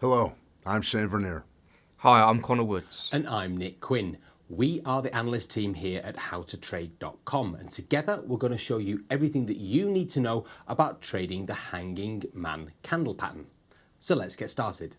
Hello, I'm Shane Vernier. Hi, I'm Connor Woods. And I'm Nick Quinn. We are the analyst team here at howtotrade.com, and together we're going to show you everything that you need to know about trading the hanging man candle pattern. So let's get started.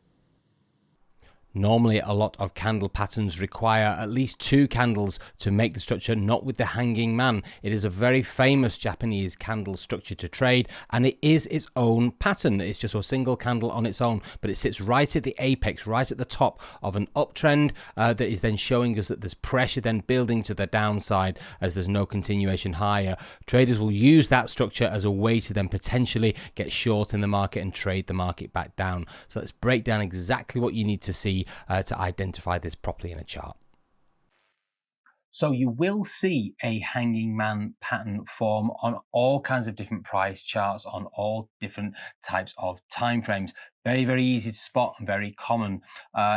Normally, a lot of candle patterns require at least 2 candles to make the structure, not with the hanging man. It is a very famous Japanese candle structure to trade, and it is its own pattern. It's just a single candle on its own, but it sits right at the apex, right at the top of an uptrend that is then showing us that there's pressure then building to the downside as there's no continuation higher. Traders will use that structure as a way to then potentially get short in the market and trade the market back down. So let's break down exactly what you need to see to identify this properly in a chart. So you will see a hanging man pattern form on all kinds of different price charts, on all different types of time frames. Very, very easy to spot and very common.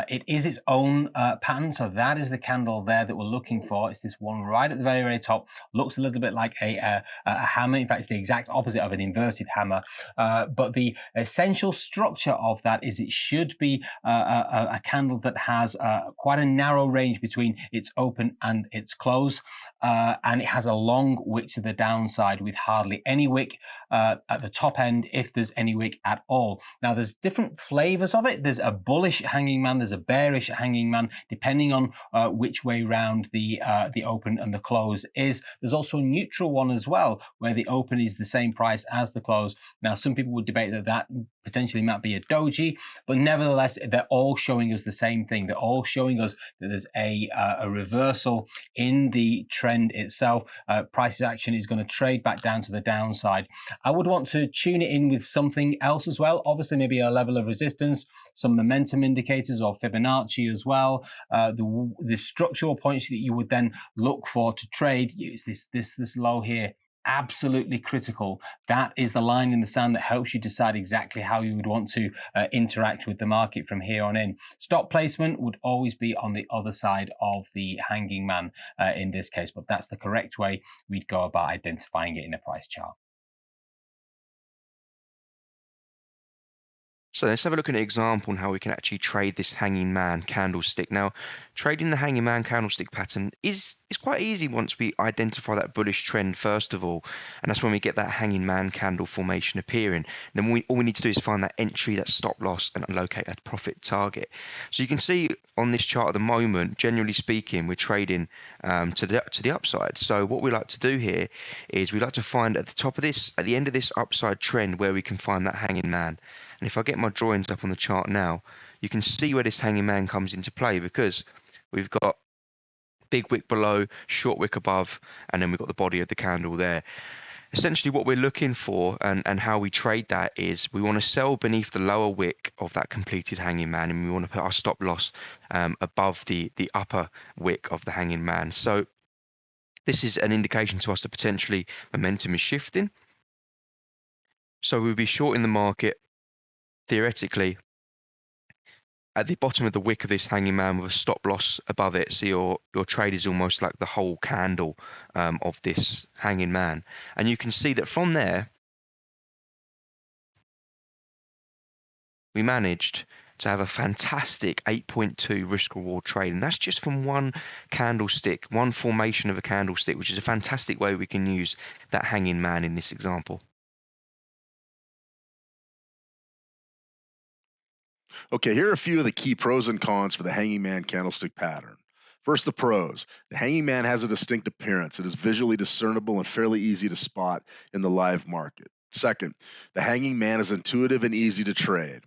It is its own pattern. So that is the candle there that we're looking for. It's this one right at the very, very top. Looks a little bit like a hammer. In fact, it's the exact opposite of an inverted hammer. But the essential structure of that is it should be a candle that has quite a narrow range between its open and its close. And it has a long wick to the downside with hardly any wick at the top end, if there's any wick at all. Now, there's different flavors of it. There's a bullish hanging man, there's a bearish hanging man, depending on which way round the open and the close is. There's also a neutral one as well, where the open is the same price as the close. Now, some people would debate that potentially might be a doji, but nevertheless, they're all showing us the same thing. They're all showing us that there's a reversal in the trend itself. Price action is going to trade back down to the downside. I would want to tune it in with something else as well. Obviously, maybe a level of resistance, some momentum indicators or Fibonacci as well. The structural points that you would then look for to trade is this low here. Absolutely critical. That is the line in the sand that helps you decide exactly how you would want to interact with the market from here on in. Stop placement would always be on the other side of the hanging man in this case, but that's the correct way we'd go about identifying it in a price chart. So let's have a look at an example on how we can actually trade this hanging man candlestick. Now, trading the hanging man candlestick pattern is quite easy once we identify that bullish trend first of all, and that's when we get that hanging man candle formation appearing. Then all we need to do is find that entry, that stop loss, and locate that profit target. So you can see on this chart at the moment, generally speaking, we're trading to the upside. So what we like to do here is we like to find at the end of this upside trend where we can find that hanging man. And if I get my drawings up on the chart now, you can see where this hanging man comes into play, because we've got big wick below, short wick above, and then we've got the body of the candle there. Essentially what we're looking for and how we trade that is we want to sell beneath the lower wick of that completed hanging man, and we want to put our stop loss above the upper wick of the hanging man. So this is an indication to us that potentially momentum is shifting. So we'll be short in the market theoretically at the bottom of the wick of this hanging man with a stop loss above it. So your trade is almost like the whole candle of this hanging man. And you can see that from there, we managed to have a fantastic 8.2 risk reward trade. And that's just from one candlestick, one formation of a candlestick, which is a fantastic way we can use that hanging man in this example. Okay, here are a few of the key pros and cons for the hanging man candlestick pattern. First, the pros. The hanging man has a distinct appearance. It is visually discernible and fairly easy to spot in the live market. Second, the hanging man is intuitive and easy to trade.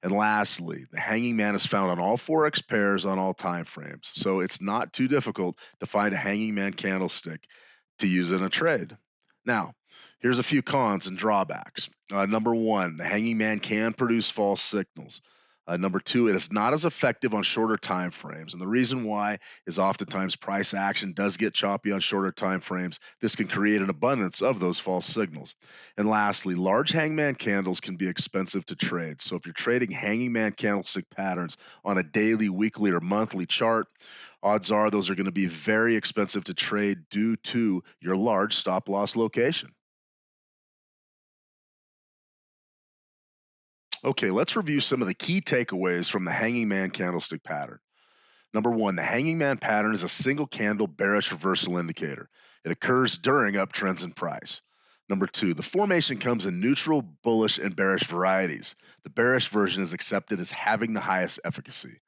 And lastly, the hanging man is found on all Forex pairs on all time frames. So it's not too difficult to find a hanging man candlestick to use in a trade. Now, here's a few cons and drawbacks. Number one, the hanging man can produce false signals. Number two, it is not as effective on shorter time frames. And the reason why is oftentimes price action does get choppy on shorter time frames. This can create an abundance of those false signals. And lastly, large hangman candles can be expensive to trade. So if you're trading hanging man candlestick patterns on a daily, weekly, or monthly chart, odds are those are going to be very expensive to trade due to your large stop loss location. Okay, let's review some of the key takeaways from the hanging man candlestick pattern. Number one, the hanging man pattern is a single candle bearish reversal indicator. It occurs during uptrends in price. Number two, the formation comes in neutral, bullish, and bearish varieties. The bearish version is accepted as having the highest efficacy.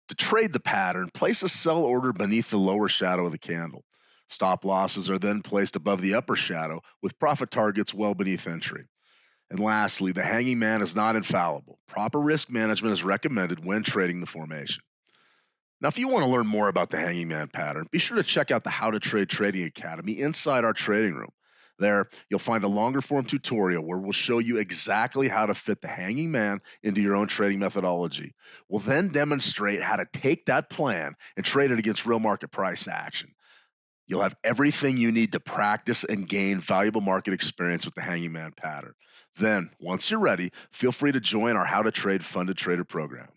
To trade the pattern, place a sell order beneath the lower shadow of the candle. Stop losses are then placed above the upper shadow, with profit targets well beneath entry. And lastly, the hanging man is not infallible. Proper risk management is recommended when trading the formation. Now, if you want to learn more about the hanging man pattern, be sure to check out the How to Trade Trading Academy inside our trading room. There, you'll find a longer form tutorial where we'll show you exactly how to fit the hanging man into your own trading methodology. We'll then demonstrate how to take that plan and trade it against real market price action. You'll have everything you need to practice and gain valuable market experience with the hanging man pattern. Then, once you're ready, feel free to join our How to Trade Funded Trader program.